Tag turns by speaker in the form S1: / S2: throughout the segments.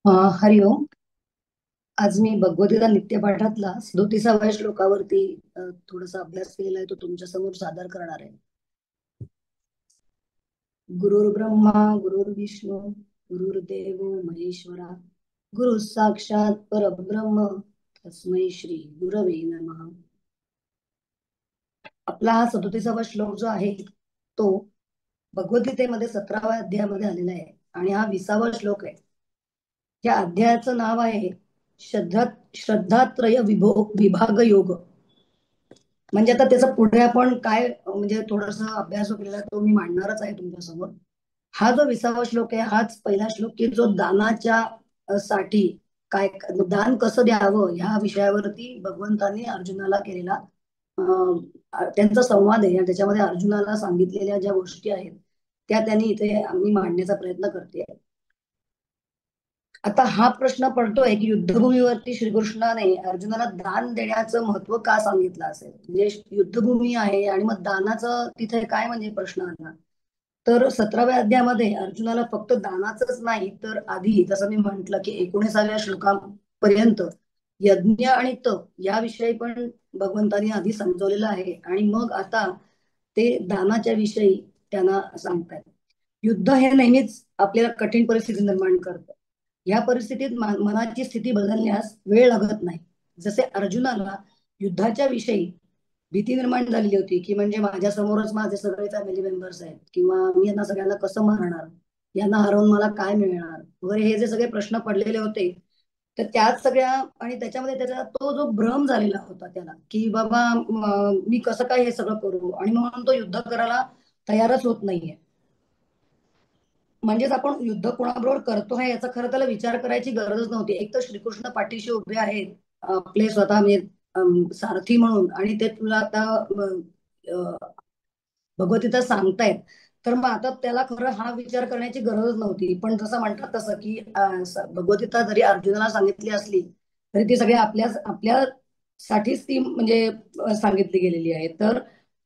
S1: हरिओम. आज मी भगवद्गीता नित्यपाठातला 37व्या श्लोकावरती थोडासा अभ्यास केलेला आहे, तो तुमच्या समोर सादर करणार आहे. गुरुर्ब्रह्मा गुरुर्विष्णू गुरुर्देव महेश्वरा, गुरु साक्षात परब्रह्म तस्मै श्री गुरवे नमः. आपला हा 37वा श्लोक जो आहे तो भगवद्गीतेमध्ये 17व्या अध्यायामध्ये आलेला आहे आणि हा 20वा श्लोक आहे. या अध्यायाचं नाव आहे श्रद्धात्रय विभाग योग. म्हणजे आता त्याचा पुढे आपण काय म्हणजे थोडासा अभ्यास केलेला तो मी मांडणारच आहे तुमच्या समोर. हा जो 20वा श्लोक आहे हाच पहिला श्लोक की जो दानाच्या साठी काय दान कसं द्यावं ह्या विषयावरती भगवंतांनी अर्जुनाला केलेला त्यांचा संवाद आहे. आणि त्याच्यामध्ये अर्जुनाला सांगितलेल्या ज्या गोष्टी आहेत त्या त्यांनी इथे आम्ही मांडण्याचा प्रयत्न करते. आता हा प्रश्न पडतोय की युद्धभूमीवरती श्रीकृष्णाने अर्जुनाला दान देण्याचं महत्व का सांगितलं असेल. म्हणजे युद्धभूमी आहे आणि मग दानाचं तिथे काय म्हणजे प्रश्न आला. तर 17व्या अध्यायामध्ये अर्जुनाला फक्त दानाचंच नाही तर आधी जसं मी म्हंटल की 19व्या श्लोकापर्यंत यज्ञ आणि तप याविषयी पण भगवंतांनी आधी समजवलेलं आहे आणि मग आता ते दानाच्या विषयी त्यांना सांगतात. युद्ध हे नेहमीच आपल्याला कठीण परिस्थिती निर्माण करतं. या परिस्थितीत मनाची स्थिती बदलण्यास वेळ लागत नाही. जसे अर्जुनाला युद्धाच्या विषयी भीती निर्माण झालेली होती की म्हणजे माझ्या समोरच माझे सगळे फॅमिली मेंबर्स आहेत किंवा मी यांना सगळ्यांना कसं मारणार, यांना हरवून मला काय मिळणार वगैरे हे जे सगळे प्रश्न पडलेले होते. तर त्याच सगळ्या आणि त्याच्यामध्ये त्याचा तो जो भ्रम झालेला होता त्याला की बाबा मी कसं काय हे सगळं करू, आणि म्हणून तो युद्ध करायला तयारच होत नाहीये. म्हणजेच आपण युद्ध कोणाबरोबर करतो आहे याचा खरं त्याला विचार करायची गरजच नव्हती. एक तर श्रीकृष्ण पाठीशी उभे आहेत आपले स्वतः सारथी म्हणून, आणि ते तुला आता भगवद्गीता सांगतायत. तर मग आता त्याला खरं हा विचार करण्याची गरजच नव्हती. पण जसं म्हणतात तसं की भगवद्गीता जरी अर्जुनाला सांगितली असली तरी ती सगळी आपल्यासाठीच ती म्हणजे सांगितली गेलेली आहे. तर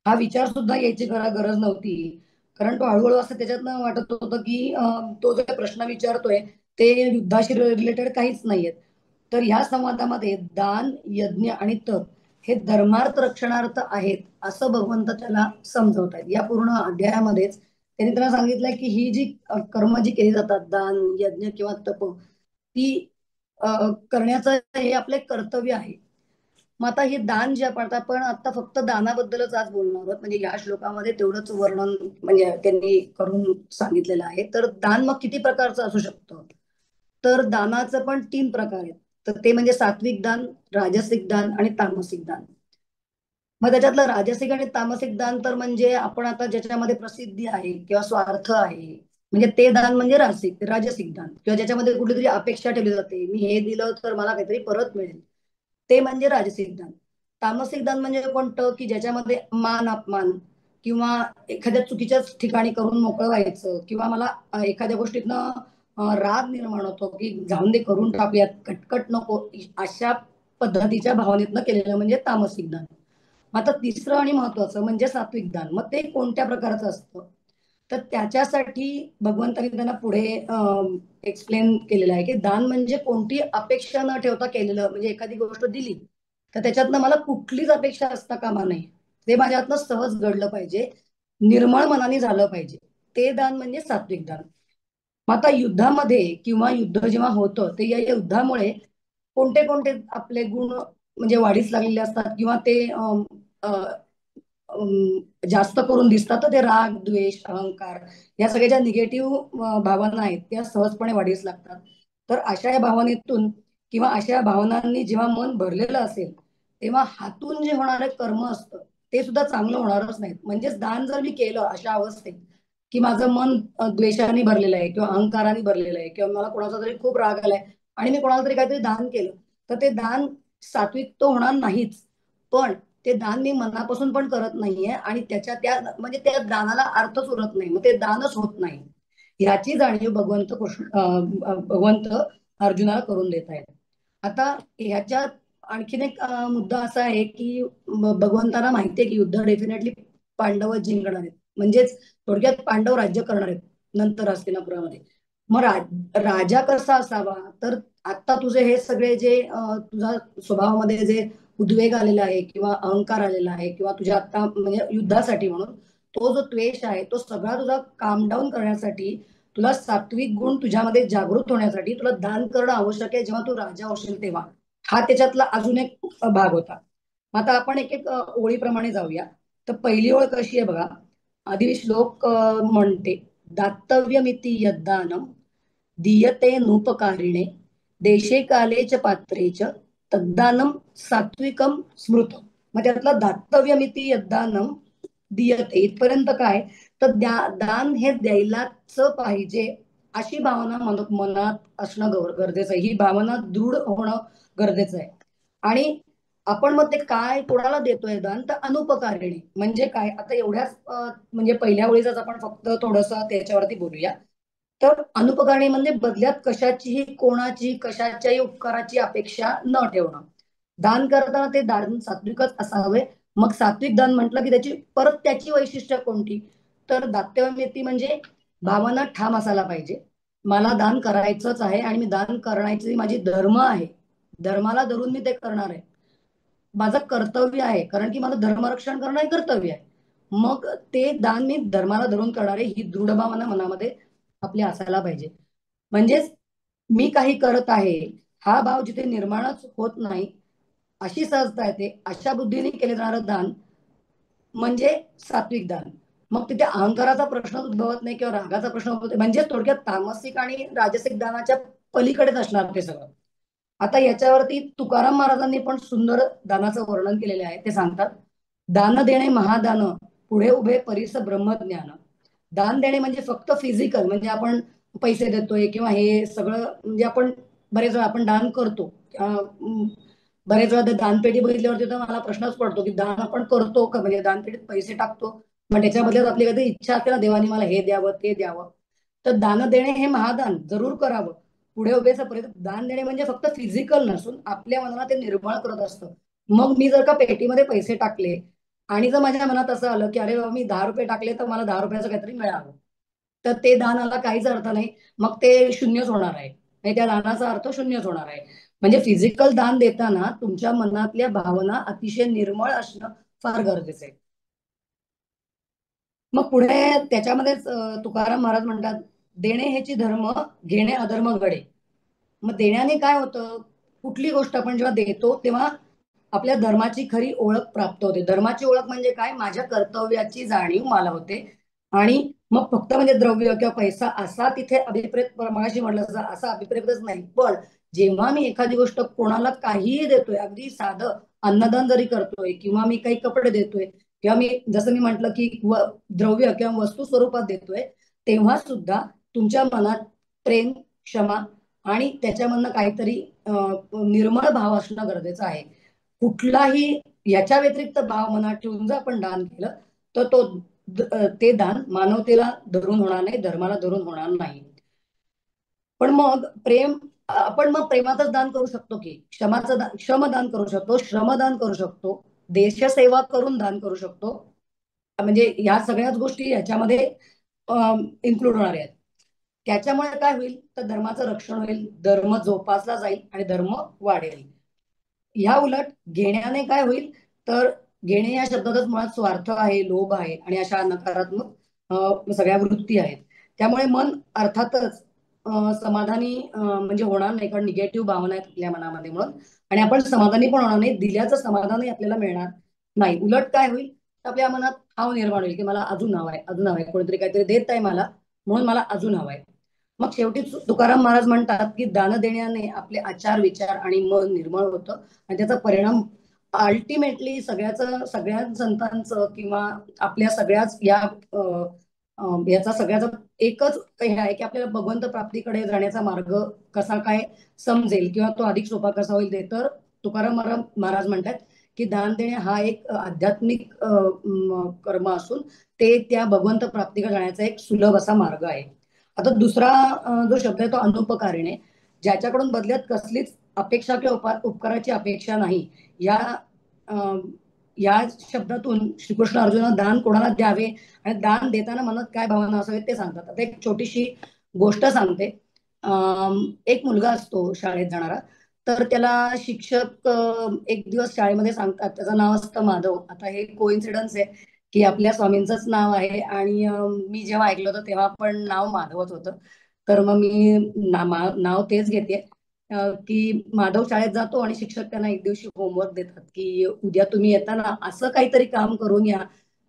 S1: हा विचार सुद्धा यायची गरज नव्हती. कारण तो हळूहळू असं त्याच्यातनं वाटत होतं की तो जो प्रश्न विचारतोय ते युद्धाशी रिलेटेड काहीच नाहीयेत. तर ह्या संवादामध्ये दान यज्ञ आणि तप हे धर्मार्थ रक्षणार्थ आहेत असं भगवंत त्याला समजवत आहेत. या पूर्ण अध्यायामध्येच त्यांनी त्याला सांगितलंय की ही जी कर्म जी केली जातात दान यज्ञ किंवा तप ती करण्याचं हे आपले कर्तव्य आहे. मग आता हे दान जे आपण आता फक्त दानाबद्दलच आज बोलणार आहोत. म्हणजे या श्लोकामध्ये तेवढंच वर्णन म्हणजे त्यांनी करून सांगितलेलं आहे. तर दान मग किती प्रकारचं असू शकतं. तर दानाचं पण 3 प्रकार आहेत. तर ते म्हणजे सात्विक दान, राजसिक दान आणि तामसिक दान. मग त्याच्यातलं राजसिक आणि तामसिक दान तर म्हणजे आपण आता ज्याच्यामध्ये प्रसिद्धी आहे किंवा स्वार्थ आहे म्हणजे ते दान म्हणजे राजसिक दान, किंवा ज्याच्यामध्ये कुठलीतरी अपेक्षा ठेवली जाते मी हे दिलं तर मला काहीतरी परत मिळेल, ते म्हणजे राजसिक दान. तामसिक दान म्हणजे कोणतं की ज्याच्यामध्ये मान अपमान किंवा एखाद्या चुकीच्या ठिकाणी करून मोकळं व्हायचं, किंवा मला एखाद्या गोष्टीतनं राग निर्माण होतो की जाऊन दे करून टाकूयात कटकट नको, अशा पद्धतीच्या भावनेतनं केलेलं म्हणजे तामसिक दान. आता तिसरं आणि महत्वाचं म्हणजे सात्विक दान. मग ते कोणत्या प्रकारचं असतं तर त्याच्यासाठी भगवंतांनी त्यांना पुढे एक्सप्लेन केलेलं आहे की दान म्हणजे कोणती अपेक्षा न ठेवता केलेलं. म्हणजे एखादी गोष्ट दिली तर त्याच्यातनं मला कुठलीच अपेक्षा असता कामा नये, ते माझ्यातनं सहज घडलं पाहिजे, निर्मळ मनाने झालं पाहिजे, ते दान म्हणजे सात्विक दान. मग आता युद्धामध्ये किंवा युद्ध जेव्हा होतं ते या युद्धामुळे कोणते कोणते आपले गुण म्हणजे वाढीस लागलेले असतात किंवा ते जास्त करून दिसतात. तर ते राग द्वेष अहंकार या सगळ्या ज्या निगेटिव्ह भावना आहेत त्या सहजपणे वाढीस लागतात. तर अशा या भावनेतून किंवा अशा भावनांनी जेव्हा मन भरलेलं असेल तेव्हा हातून जे होणारे कर्म असतं ते सुद्धा चांगलं होणारच नाहीत. म्हणजेच दान जर मी केलं अशा अवस्थेत की माझं मन द्वेषाने भरलेलं आहे किंवा अहंकाराने भरलेलं आहे किंवा मला कोणाचा तरी खूप राग आलाय आणि मी कोणाला तरी काहीतरी दान केलं तर ते दान सात्विक तो होणार नाहीच. पण ते दान मी मनापासून पण करत नाहीये आणि त्याच्या त्या म्हणजे त्या दानाला अर्थच उरत नाही, मग ते दानच होत नाही. याची जाणीव भगवंत अर्जुनाला करून देत आहेत. आता ह्याच्यात आणखीन एक मुद्दा असा आहे की भगवंतांना माहितीये की युद्ध डेफिनेटली पांडव जिंकणार आहेत. म्हणजेच थोडक्यात पांडव राज्य करणार आहेत नंतर हस्तिनापुरामध्ये. मग राजा कसा असावा, तर आता तुझे हे सगळे जे तुझा स्वभावामध्ये जे उद्वेग आलेला आहे किंवा अहंकार आलेला आहे किंवा तुझ्या आता म्हणजे युद्धासाठी म्हणून तो जो द्वेष आहे तो सगळा तुझा काम डाऊन करण्यासाठी, तुला सात्विक गुण तुझ्यामध्ये जागृत होण्यासाठी तुला दान करणं आवश्यक आहे जेव्हा तू राजा होशील तेव्हा. हा त्याच्यातला अजून एक भाग होता. आता आपण एक एक ओळीप्रमाणे जाऊया. तर पहिली ओळ कशी आहे बघा. आधी श्लोक म्हणते, दातव्यमिती यद्दानम दीयते नूपकारिणे देशे काले च पात्रे च तद्दानम सात्विकम स्मृत. मग त्यातला दातव्यमिती यद्दानम दीयते इथपर्यंत काय, तर दान हे द्यायलाच पाहिजे अशी भावना मनात असणं गरजेचं आहे. ही भावना दृढ होणं गरजेचं आहे. आणि आपण मग ते काय कोणाला देतोय दान, तर अनुपकारिणी म्हणजे काय, आता एवढ्याच म्हणजे पहिल्या ओळीचाच आपण फक्त थोडस त्याच्यावरती बोलूया. तर अनुपकारिणी म्हणजे बदल्यात कशाचीही कोणाची कशाच्याही उपकाराची अपेक्षा न ठेवणं. दान करताना ते दान सात्विकच असावे. मग सात्विक दान म्हटलं की त्याची परत त्याची वैशिष्ट्य कोणती, तर दातव्यमिती म्हणजे भावना ठाम असायला पाहिजे. मला दान करायचंच आहे आणि मी दान करण्याची माझी धर्म आहे, धर्माला धरून मी ते करणार आहे, माझं कर्तव्य आहे, कारण की माझं धर्मरक्षण करणं हे कर्तव्य आहे. मग ते दान मी धर्माला धरून करणारे ही दृढ भावना मनामध्ये आपली असायला पाहिजे. म्हणजेच मी काही करत आहे हा भाव जिथे निर्माणच होत नाही, अशी सहजता येते, अशा बुद्धीने केले जाणारं दान म्हणजे सात्विक दान. मग तिथे अहंकाराचा प्रश्न उद्भवत नाही किंवा रागाचा प्रश्न उद्भवत नाही. म्हणजे थोडक्यात तामसिक आणि राजसिक दानाच्या पलीकडेच असणार ते सगळं. आता याच्यावरती तुकाराम महाराजांनी पण सुंदर दानाचं वर्णन केलेले आहे. ते सांगतात, दान देणे महादान पुढे उभे परिस ब्रह्मज्ञान. दान देणे म्हणजे फक्त फिजिकल, म्हणजे आपण पैसे देतोय किंवा हे सगळं, म्हणजे आपण बरेच वेळा आपण दान करतो. बरेच वेळा दानपेटी बघितल्यावरती तर मला प्रश्नच पडतो की दान आपण करतो का, म्हणजे दानपेटीत पैसे टाकतो मग त्याच्याबद्दल आपली कधी इच्छा असते ना, देवानी मला हे द्यावं ते द्यावं. तर दान देणे हे महादान जरूर करावं. पुढे उभेच पर्यंत दान देणे म्हणजे फक्त फिजिकल नसून आपल्या मनाला ते निर्मळ करत असतं. मग मी जर का पेटीमध्ये पैसे टाकले आणि जर माझ्या मनात असं आलं की अरे बाबा मी 10 रुपये टाकले तर मला 10 रुपयाचं काहीतरी मिळावं, तर ते दानाला काहीच अर्थ नाही. मग ते शून्यच होणार आहे, नाही त्या दानाचा अर्थ शून्यच होणार आहे. म्हणजे फिजिकल दान देताना तुमच्या मनातल्या भावना अतिशय निर्मळ असणं फार गरजेचं आहे. मग पुढे त्याच्यामध्येच तुकाराम महाराज म्हणतात, देणे ह्याची धर्म घेणे अधर्म घडे. मग देण्याने काय होतं, कुठली गोष्ट आपण जेव्हा देतो तेव्हा आपल्या धर्माची खरी ओळख प्राप्त होते. धर्माची ओळख म्हणजे काय, माझ्या कर्तव्याची जाणीव मला होते. आणि मग फक्त म्हणजे द्रव्य किंवा पैसा असा तिथे अभिप्रेत मगाशी म्हटलं तसं असा अभिप्रेतच नाही, पण जेव्हा मी एखादी गोष्ट कोणाला काहीही देतोय, अगदी साधं अन्नदान जरी करतोय किंवा मी काही कपडे देतोय किंवा मी जसं मी म्हटलं की द्रव्य किंवा वस्तू स्वरूपात देतोय, तेव्हा सुद्धा तुमच्या मनात प्रेम, क्षमा आणि त्याच्यामधनं काहीतरी निर्मळ भाव असणं गरजेचं आहे. कुठलाही याच्या व्यतिरिक्त भाव मनात ठेवून जर आपण दान केलं तर ते दान मानवतेला धरून होणार नाही, धर्माला धरून होणार नाही. पण मग आपण मग प्रेमातच दान करू शकतो की क्षमाचं श्रमदान करू शकतो, श्रमदान करू शकतो, देशसेवा करून दान करू शकतो. म्हणजे ह्या सगळ्याच गोष्टी याच्यामध्ये इन्क्लूड होणार आहेत. त्याच्यामुळे काय होईल, तर धर्माचं रक्षण होईल, धर्म जोपासला जाईल आणि धर्म वाढेल. ह्या उलट घेण्याने काय होईल, तर घेणे या शब्दातच मुळात स्वार्थ आहे, लोभ आहे आणि अशा नकारात्मक सगळ्या वृत्ती आहेत. त्यामुळे मन अर्थातच समाधानी म्हणजे होणार नाही, कारण निगेटिव्ह भावना आहेत आपल्या मनामध्ये म्हणून. आणि आपण समाधानी पण होणार नाही, दिल्याचं समाधानही आपल्याला मिळणार नाही. उलट काय होईल, आपल्या मनात हाव निर्माण होईल की मला अजून हवं आहे, अजून हवं आहे, कोणीतरी काहीतरी देत आहे मला म्हणून मला अजून हवं आहे. मग शेवटी तुकाराम महाराज म्हणतात की दान देण्याने आपले आचार विचार आणि मन निर्मळ होतं आणि त्याचा परिणाम अल्टिमेटली सगळ्या संतांचं किंवा आपल्या सगळ्याच याचा सगळ्याचा एकच हे आहे की आपल्याला भगवंत प्राप्तीकडे जाण्याचा मार्ग कसा काय समजेल किंवा तो अधिक सोपा कसा होईल. ते तर तुकाराम महाराज म्हणतात की दान देणे हा एक आध्यात्मिक कर्म असून ते त्या भगवंत प्राप्तीकडे जाण्याचा एक सुलभ असा मार्ग आहे. आता दुसरा जो शब्द आहे तो अनुपकारिणे, ज्याच्याकडून बदल्यात कसलीच अपेक्षा किंवा उपकाराची अपेक्षा नाही. या शब्दातून श्रीकृष्ण अर्जुन दान कोणाला द्यावे आणि दान देताना मनात काय भावना असावी ते सांगतात. आता एक छोटीशी गोष्ट सांगते. एक मुलगा असतो शाळेत जाणारा. तर त्याला शिक्षक एक दिवस शाळेमध्ये सांगतात, त्याचं नाव असतं माधव. आता हे कोइन्सिडन्स आहे की आपल्या स्वामींचंच नाव आहे आणि मी जेव्हा ऐकलं होतं तेव्हा पण नाव माधवच होतं. तर मग मी नाव तेच घेते की माधव शाळेत जातो आणि शिक्षक त्यांना एक दिवशी होमवर्क देतात की उद्या तुम्ही येताना असं काहीतरी काम करून या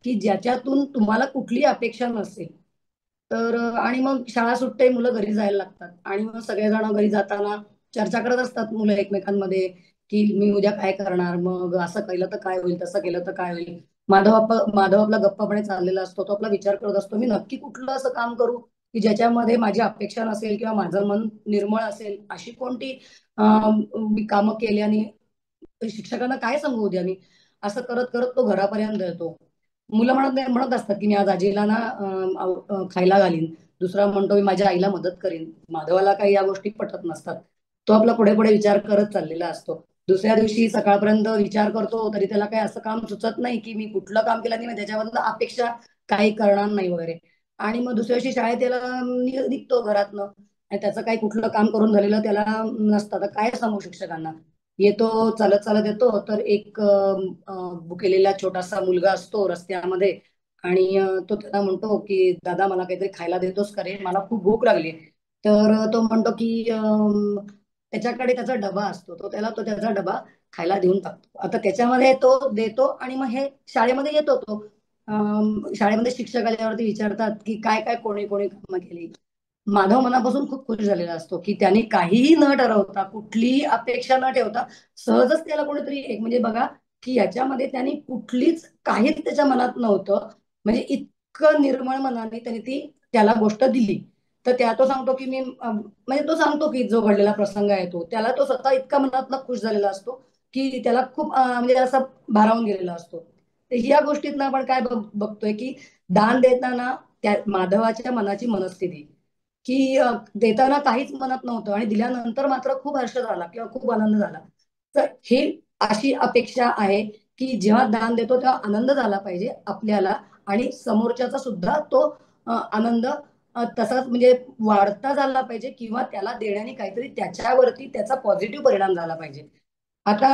S1: की ज्याच्यातून तुम्हाला कुठली अपेक्षा नसेल. तर आणि मग शाळा सुटते, मुलं घरी जायला लागतात आणि मग सगळेजण घरी जाताना चर्चा करत असतात मुलं एकमेकांमध्ये की मी उद्या काय करणार, मग असं केलं तर काय होईल, तसं केलं तर काय होईल. माधव आपला गप्पापणे चाललेला असतो, तो आपला विचार करत असतो मी नक्की कुठलं असं काम करू की ज्याच्यामध्ये माझी अपेक्षा नसेल किंवा माझं मन निर्मळ असेल, अशी कोणती मी कामं केली आणि शिक्षकांना काय सांगू उद्या मी. असं करत करत तो घरापर्यंत येतो. मुलं म्हणत असतात की मी आज आजीला ना खायला घालीन. दुसरा म्हणतो मी माझ्या आईला मदत करीन. माधवाला काही या गोष्टी पटत नसतात. तो आपला पुढे पुढे विचार करत चाललेला असतो. दुसऱ्या दिवशी सकाळपर्यंत विचार करतो तरी त्याला काही असं काम सुचत नाही की मी कुठलं काम केलं नाही, त्याच्याबद्दल अपेक्षा काही करणार नाही वगैरे. आणि मग दुसऱ्या दिवशी शाळेत त्याला निघतो घरातनं आणि त्याचं काही कुठलं काम करून झालेलं त्याला नसतं. तर काय सांगू शिक्षकांना. येतो, चालत चालत येतो तर एक भुकेलेला छोटासा मुलगा असतो रस्त्यामध्ये आणि तो त्याला म्हणतो की दादा मला काहीतरी खायला देतोस का रे, मला खूप भूक लागली. तर तो म्हणतो की त्याच्याकडे त्याचा डबा असतो, तो त्याचा डबा खायला देऊन टाकतो. आता त्याच्यामध्ये तो देतो आणि मग हे शाळेमध्ये येतो तो. शाळेमध्ये शिक्षक आल्यावरती विचारतात की काय काय कोणी कोणी कामं केली. माधव मनापासून खूप खुश झालेला असतो की त्याने काहीही न ठरवता, कुठलीही अपेक्षा न ठेवता सहजच त्याला कोणीतरी एक म्हणजे बघा की याच्यामध्ये त्यांनी कुठलीच काहीच त्याच्या मनात नव्हतं. म्हणजे इतकं निर्मळ मनाने त्याने ती त्याला गोष्ट दिली. तर त्या तो सांगतो की म्हणजे तो सांगतो की जो घडलेला प्रसंग आहे तो त्याला तो स्वतः इतका मनातनं खुश झालेला असतो की त्याला खूप म्हणजे असा भारावून गेलेला असतो. तर ह्या गोष्टीतनं आपण काय बघतोय की दान देताना त्या माधवाच्या मनाची मनस्थिती की देताना काहीच मनात नव्हतं आणि दिल्यानंतर मात्र खूप हर्ष झाला किंवा खूप आनंद झाला. तर हे अशी अपेक्षा आहे की जेव्हा दान देतो तेव्हा आनंद झाला पाहिजे आपल्याला आणि समोरच्याचा सुद्धा तो आनंद तसाच म्हणजे वाढता झाला पाहिजे किंवा त्याला देण्याने काहीतरी त्याच्यावरती त्याचा पॉझिटिव्ह परिणाम झाला पाहिजे. आता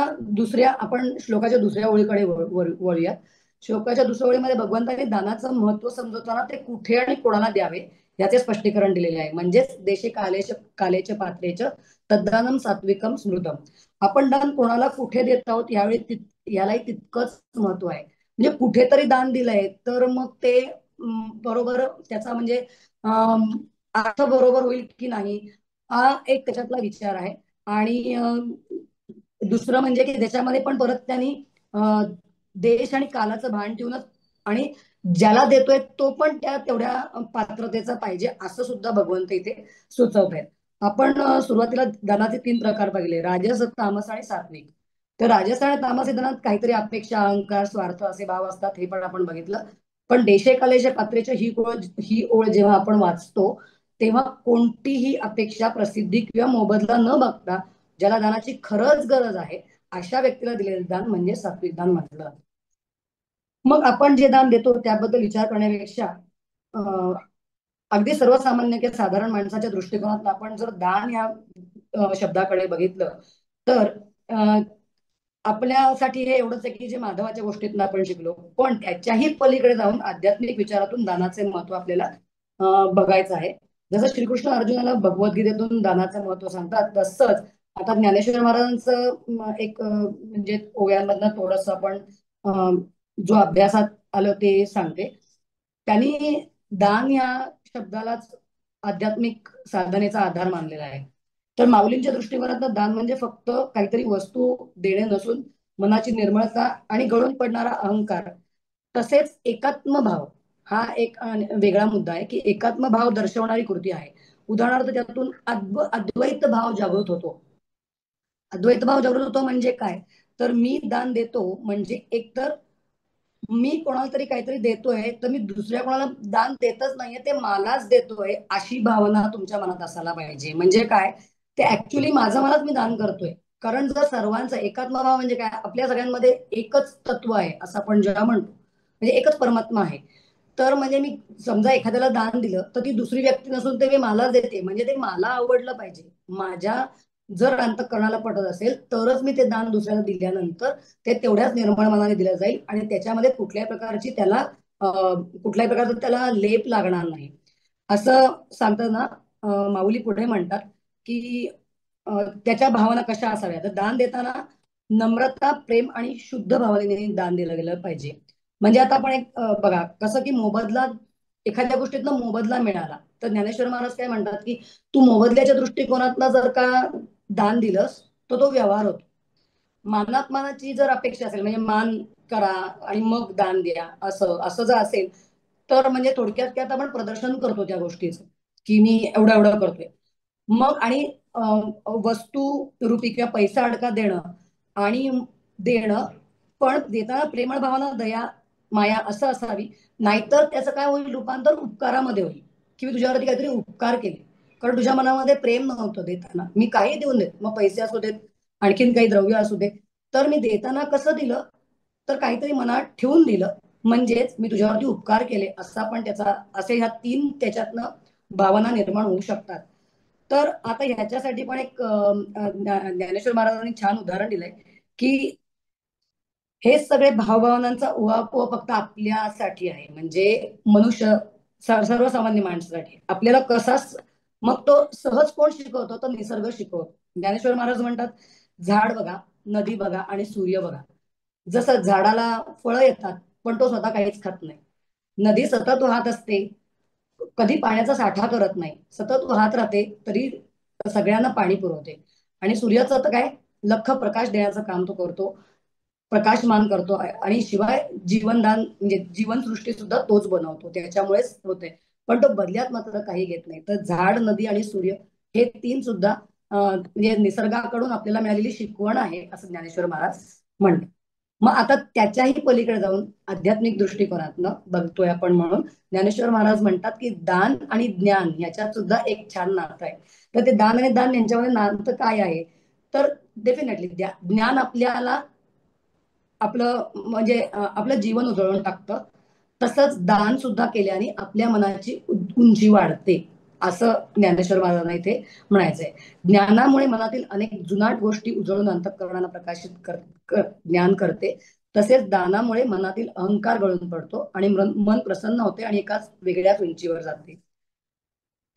S1: आपण श्लोकाच्या दुसऱ्या ओळीकडे वळूयात. श्लोकाच्या दुसऱ्या ओळीमध्ये भगवंताने दानाचं महत्व समजवताना ते कुठे आणि कोणाला द्यावे याचे स्पष्टीकरण दिलेले आहे. म्हणजेच देशे कालेचे पात्रेच तद्दानम सात्विकम स्मृतम. आपण दान कोणाला कुठे देत आहोत यालाही तितकंच महत्व आहे. म्हणजे कुठेतरी दान दिलंय तर मग ते बरोबर त्याचा म्हणजे अर्थ बरोबर होईल की नाही, हा एक त्याच्यातला विचार आहे. आणि दुसरं म्हणजे की त्याच्यामध्ये पण परत त्यांनी देश आणि कालाचं भान ठेवूनच आणि ज्याला देतोय तो पण त्या तेवढ्या पात्रतेचा पाहिजे असं सुद्धा भगवंत इथे सुचवत आहेत. आपण सुरुवातीला दानाचे 3 प्रकार बघितले, राजस, तामस आणि सात्विक. तर राजस आणि तामस या दानात काहीतरी अपेक्षा, अहंकार, स्वार्थ असे भाव असतात, हे पण आपण बघितलं. पण देशे कालेच्या पात्रेच्या ही ओळ जेव्हा आपण वाचतो तेव्हा कोणतीही अपेक्षा, प्रसिद्धी किंवा मोबदला न बघता ज्याला दानाची खरंच गरज आहे अशा व्यक्तीला दिलेले दान म्हणजे सात्विक दान म्हटलं जातं. मग आपण जे दान देतो त्याबद्दल विचार करण्यापेक्षा अगदी सर्वसामान्य किंवा साधारण माणसाच्या दृष्टिकोनात आपण जर दान या शब्दाकडे बघितलं तर अ, आपल्यासाठी हे एवढंच आहे की जे माधवाच्या गोष्टीतून आपण शिकलो, पण त्याच्याही पलीकडे जाऊन आध्यात्मिक विचारातून दानाचे महत्व आपल्याला बघायचं आहे. जसं श्रीकृष्ण अर्जुनाला भगवद्गीतेतून दानाचं महत्व सांगतात तसंच आता ज्ञानेश्वर महाराजांचं एक म्हणजे ओव्यांमधनं थोडस आपण जो अभ्यासात आलं ते सांगते. त्यांनी दान या शब्दालाच आध्यात्मिक साधनेचा आधार मानलेला आहे. तर माऊलींच्या दृष्टिकोनात दान म्हणजे फक्त काहीतरी वस्तू देणे नसून मनाची निर्मळता आणि गळून पडणारा अहंकार तसेच एकात्म भाव हा एक वेगळा मुद्दा आहे की एकात्म भाव दर्शवणारी कृती आहे. उदाहरणार्थ त्यातून अद्वैत भाव जागृत होतो. अद्वैत भाव जागृत होतो म्हणजे काय, तर मी दान देतो म्हणजे एकतर मी कोणाला तरी काहीतरी देतोय तर मी दुसऱ्या कोणाला दान देतच नाहीये, ते मलाच देतोय अशी भावना तुमच्या मनात असायला पाहिजे. म्हणजे काय, ते ऍक्च्युली माझं मलाच मी दान करतोय. कारण जर सर्वांचा एकात्म भाव म्हणजे काय, आपल्या सगळ्यांमध्ये एकच तत्व आहे असं आपण जेव्हा म्हणतो, म्हणजे एकच परमात्मा आहे. तर म्हणजे मी समजा एखाद्याला दान दिलं तर ती दुसरी व्यक्ती नसून ते मी मला देते, म्हणजे ते मला आवडलं पाहिजे. माझ्या जर अंतःकरणाला पटत असेल तरच मी ते दान दुसऱ्याला दिल्यानंतर ते तेवढ्याच निर्मळ मनाने दिलं जाईल आणि त्याच्यामध्ये कुठल्याही प्रकारची त्याला कुठल्याही प्रकारचा त्याला लेप लागणार नाही. असं सांगताना माऊली पुढे म्हणतात की त्याच्या भावना कशा असाव्या, तर दान देताना नम्रता, प्रेम आणि शुद्ध भावनेने दान दिलं गेलं पाहिजे. म्हणजे आता आपण एक बघा कसं की मोबदला, एखाद्या गोष्टीतनं मोबदला मिळाला तर ज्ञानेश्वर महाराज काय म्हणतात की तू मोबदल्याच्या दृष्टिकोनातनं जर का दान दिलंस तर तो व्यवहार होतो. मानात मानाची जर अपेक्षा असेल म्हणजे मान करा आणि मग दान द्या, असं असं जर असेल तर म्हणजे थोडक्यात काय आपण प्रदर्शन करतो त्या गोष्टीचं की मी एवढं एवढं करतोय. मग आणि वस्तू रूपी किंवा पैसा अडका देणं आणि देणं, पण देताना प्रेमळ भावना, दया, माया असं असावी. नाहीतर त्याचं काय होईल, रूपांतर उपकारामध्ये होईल की मी तुझ्यावरती काहीतरी उपकार केले, कारण तुझ्या मनामध्ये प्रेम नव्हतं देताना. मी काही देऊन देत, मग पैसे असू देत, आणखीन काही द्रव्य असू दे, तर मी देताना कसं दिलं, तर काहीतरी मनात ठेवून दिलं, म्हणजेच मी तुझ्यावरती उपकार केले असा पण त्याचा, असे ह्या तीन त्याच्यातनं भावना निर्माण होऊ शकतात. तर आता ह्याच्यासाठी पण एक ज्ञानेश्वर महाराजांनी छान उदाहरण दिलंय की हे सगळे भावभावनांचा उहापोह फक्त आपल्यासाठी आहे, म्हणजे मनुष्य सर्वसामान्य माणसासाठी. आपल्याला कसाच मग तो सहज कोण शिकवतो, तर निसर्ग शिकवतो. ज्ञानेश्वर महाराज म्हणतात झाड बघा, नदी बघा आणि सूर्य बघा. जसं झाडाला फळं येतात पण तो स्वतः काहीच खात नाही, नदी सतत वाहत असते, कधी पाण्याचा साठा करत नाही, सतत वाहत राहते तरी सगळ्यांना पाणी पुरवते. आणि सूर्याचं तर काय, लख प्रकाश देण्याचं काम तो करतो, प्रकाशमान करतो आणि शिवाय जीवनदान म्हणजे जीवनसृष्टी सुद्धा तोच बनवतो, त्याच्यामुळेच होते. पण तो बदल्यात मात्र काही घेत नाही. तर झाड, नदी आणि सूर्य हे तीन सुद्धा म्हणजे निसर्गाकडून आपल्याला मिळालेली शिकवण आहे असं ज्ञानेश्वर महाराज म्हणतात. मग आता त्याच्याही पलीकडे जाऊन आध्यात्मिक दृष्टिकोनातनं बघतोय आपण म्हणून ज्ञानेश्वर महाराज म्हणतात की दान आणि ज्ञान याच्यात सुद्धा एक छान नातं आहे. तर ते दान आणि दान यांच्यामध्ये नातं काय आहे, तर डेफिनेटली ज्ञान आपल्याला आपलं म्हणजे आपलं जीवन उजळून टाकतं. तसंच दान सुद्धा केल्याने आपल्या मनाची उंची वाढते, असं ज्ञानेश्वर महाराजांना इथे म्हणायचंय. ज्ञानामुळे मनातील अनेक जुनाट गोष्टी उजळून अंतःकरणाला प्रकाशित ज्ञान करते. तसेच दानामुळे मनातील अहंकार गळून पडतो आणि मन प्रसन्न होते आणि एकाच वेगळ्याच उंचीवर जाते.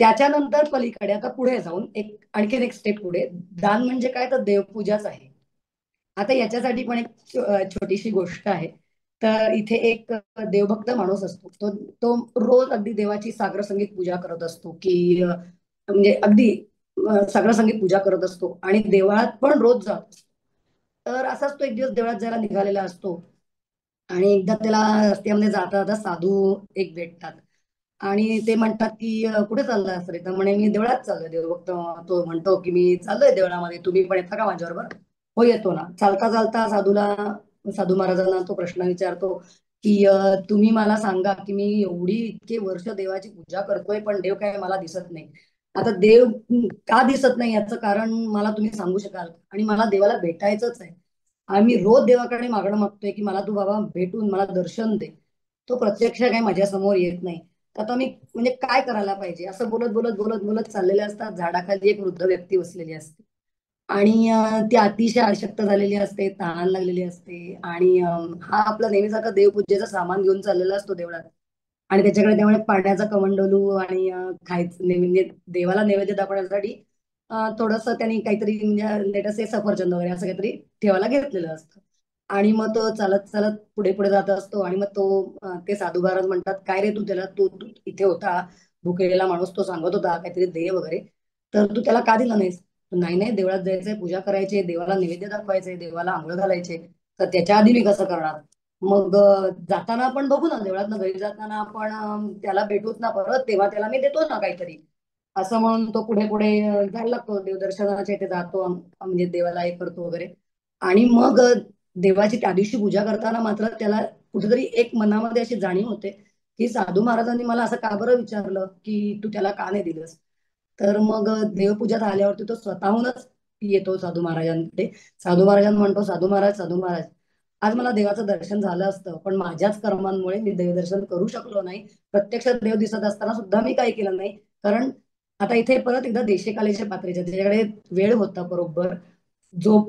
S1: त्याच्यानंतर पलीकडे आता पुढे जाऊन एक आणखीन एक स्टेप पुढे, दान म्हणजे काय, तर देवपूजाच आहे. आता याच्यासाठी पण एक छोटीशी गोष्ट आहे. तर इथे एक देवभक्त माणूस असतो, तो तो रोज अगदी देवाची सागर संगीत पूजा करत असतो की म्हणजे अगदी सागर संगीत पूजा करत असतो आणि देवळात पण रोज जात असतो. तर असाच तो एक दिवस देवळात जायला निघालेला असतो आणि एकदा त्याला रस्त्यामध्ये जाता जाता साधू एक भेटतात आणि ते म्हणतात की कुठे चाललाय असं रे, तर म्हणे मी देवळात चाललोय. देवभक्त तो म्हणतो की मी चाललोय देवळामध्ये, तुम्ही पण येता का माझ्याबरोबर. हो येतो ना. चालता चालता साधू महाराजांना तो प्रश्न विचारतो की तुम्ही मला सांगा की मी एवढी इतके वर्ष देवाची पूजा करतोय पण देव काय मला दिसत नाही. आता देव का दिसत नाही याचं कारण मला तुम्ही सांगू शकाल, आणि मला देवाला भेटायचंच आहे. आम्ही रोज देवाकडे मागणं मागतोय की मला तू बाबा भेटून मला दर्शन दे, तो प्रत्यक्ष काही माझ्या समोर येत नाही. तर आता मी म्हणजे काय करायला पाहिजे, असं बोलत बोलत बोलत बोलत चाललेले असतात. झाडाखाली एक वृद्ध व्यक्ती बसलेली असते आणि ती अतिशय अशक्त झालेली असते, तहान लागलेली असते आणि हा आपला नेहमीसारखा देवपूजेचा सामान घेऊन चाललेला असतो देवळात आणि त्याच्याकडे त्यामुळे पाण्याचा कमंडलू आणि खायचं म्हणजे देवाला नैवेद्य दाखवण्यासाठी थोडस त्यांनी काहीतरी म्हणजे लेटस से सफरचंद वगैरे असं काहीतरी ठेवायला घेतलेलं असतं. आणि मग तो चालत चालत पुढे पुढे जात असतो आणि मग तो ते साधू महाराज म्हणतात काय रे, तू त्याला तू इथे होता, भुकेलेला माणूस तो सांगत होता काहीतरी दे वगैरे, तर तू त्याला का दिला नाहीस. नाही नाही, देवळात जायचंय, पूजा करायची, देवाला नैवेद्य दाखवायचंय, देवाला आंघोळ घालायचे, तर त्याच्या आधी मी कसं करणार. मग जाताना आपण बघू ना, देवळात घरी जाताना आपण त्याला भेटूच ना परत, तेव्हा त्याला मी देतो ना काहीतरी. असं म्हणून तो पुढे पुढे जायला लागतो, देवदर्शनाच्या इथे जातो, म्हणजे देवाला हे करतो वगैरे. आणि मग देवाची त्या दिवशी पूजा करताना मात्र त्याला कुठेतरी एक मनामध्ये अशी जाणीव होते की साधू महाराजांनी मला असं का बरं विचारलं की तू त्याला का नाही दिलंस. तर मग देवपूजा झाल्यावरती तो स्वतःहूनच येतो साधू महाराजांकडे. साधू महाराजांना म्हणतो, साधू महाराज, साधू महाराज, आज मला देवाचं दर्शन झालं असतं, पण माझ्याच कर्मांमुळे मी देवदर्शन करू शकलो नाही. प्रत्यक्ष देव दिसत असताना सुद्धा मी काही केलं नाही. कारण आता इथे परत एकदा देशेकालीच्या पात्रीच्या त्याच्याकडे वेळ होता बरोबर, जो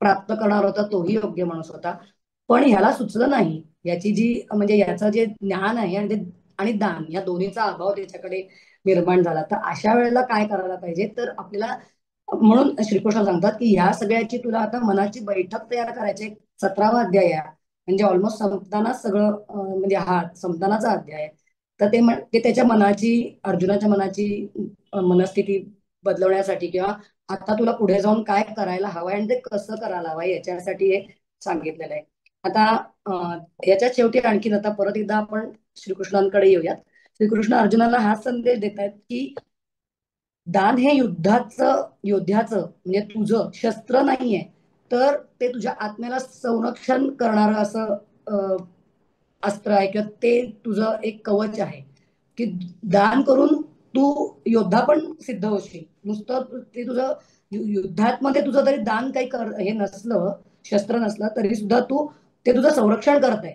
S1: प्राप्त करणार होता तोही योग्य माणूस होता, पण ह्याला सुचलं नाही. याची जी म्हणजे याचं जे ज्ञान आहे आणि दान या दोन्हीचा अभाव त्याच्याकडे निर्माण झाला. तर अशा वेळेला काय करायला पाहिजे, तर आपल्याला म्हणून श्रीकृष्ण सांगतात की ह्या सगळ्याची तुला आता मनाची बैठक तयार करायची. 17वा अध्याय आहे म्हणजे ऑलमोस्ट संपताना सगळं म्हणजे हा संपतानाचा अध्याय आहे. तर ते त्याच्या मनाची, अर्जुनाच्या मनाची मनस्थिती बदलवण्यासाठी किंवा आता तुला पुढे जाऊन काय करायला हवंय आणि ते कसं करायला हवंय याच्यासाठी हे सांगितलेलं आहे. आता याच्यात शेवटी आणखीन आता परत एकदा आपण श्रीकृष्णांकडे येऊयात. श्रीकृष्ण अर्जुनाला हा संदेश देत आहेत की दान हे योद्ध्याचं म्हणजे तुझं शस्त्र नाहीये, तर ते तुझ्या आत्म्याला संरक्षण करणारं असं अस्त्र आहे किंवा ते तुझं एक कवच आहे की दान करून तू योद्धा पण सिद्ध होशील. नुसतं ते तुझं युद्धात तुझं जरी दान काही हे नसलं, शस्त्र नसलं तरी सुद्धा तू ते तुझं संरक्षण करताय.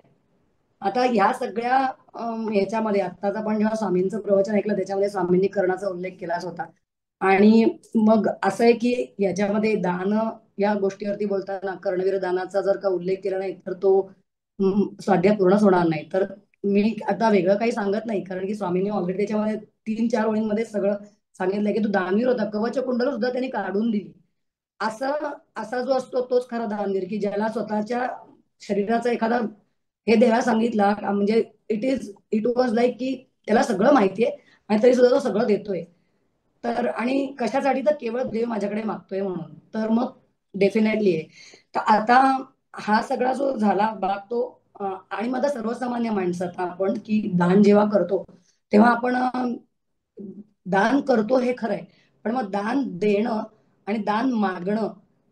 S1: आता ह्या सगळ्या ह्याच्यामध्ये आत्ताच आपण जेव्हा स्वामींचं प्रवचन ऐकलं त्याच्यामध्ये स्वामींनी कर्णाचा उल्लेख केलाच होता. आणि मग असं आहे की याच्यामध्ये दान या गोष्टीवरती बोलताना कर्णवीर दानाचा जर का उल्लेख केला नाही तर तो स्वाध्याय पूर्णच होणार नाही. तर मी आता वेगळं काही सांगत नाही, कारण की स्वामींनी ऑलरेडी त्याच्यामध्ये 3-4 ओळींमध्ये सगळं सांगितलंय की तू दानवीर होता. कवच कुंडल सुद्धा त्यांनी काढून दिली. असं असा जो असतो तोच खरा दानवीर की ज्याला स्वतःच्या शरीराचा एखादा हे देवा सांगितला म्हणजे इट वॉज लाईक की त्याला सगळं माहितीये आणि तरी सुद्धा तो सगळं देतोय. तर आणि कशासाठी, तर केवळ देव माझ्याकडे मागतोय म्हणून. तर मग डेफिनेटली आहे. तर आता हा सगळा जो झाला भाग तो आणि मग आता सर्वसामान्य माणसाचा आपण की दान जेव्हा करतो तेव्हा आपण दान करतो हे खरंय, पण मग दान देणं आणि दान मागणं,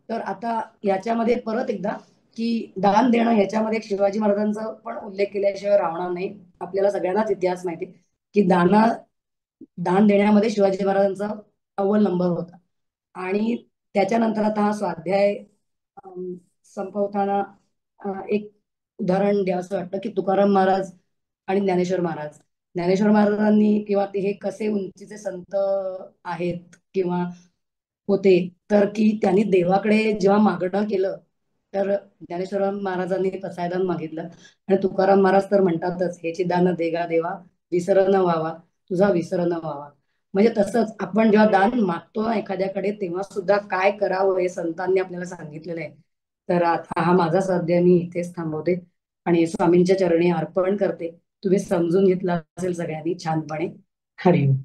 S1: तर आता याच्यामध्ये परत एकदा की दान देणं ह्याच्यामध्ये शिवाजी महाराजांचा पण उल्लेख केल्याशिवाय राहणार नाही. आपल्याला सगळ्यांनाच इतिहास माहिती की दान देण्यामध्ये शिवाजी महाराजांचा अव्वल नंबर होता. आणि त्याच्यानंतर आता हा स्वाध्याय अम, संपवताना एक उदाहरण द्यावंसं वाटतं की तुकाराम महाराज आणि ज्ञानेश्वर महाराज. ज्ञानेश्वर महाराजांनी किंवा ते हे कसे उंचीचे संत आहेत किंवा होते, तर की त्यांनी देवाकडे जेव्हा मागणं केलं तर ज्ञानेश्वर महाराजांनी पसायदान मागितलं आणि तुकाराम महाराज तर म्हणतातच, ह्याची दान देगा देवा विसर न व्हावा, तुझा विसर न व्हावा. म्हणजे तसंच आपण जेव्हा दान मागतो ना एखाद्याकडे तेव्हा सुद्धा काय करावं हे संतांनी आपल्याला सांगितलेलं आहे. तर आता हा माझा सध्या मी इथेच थांबवते आणि स्वामींच्या चरणी अर्पण करते. तुम्ही समजून घेतला असेल सगळ्यांनी छानपणे. हरिओम.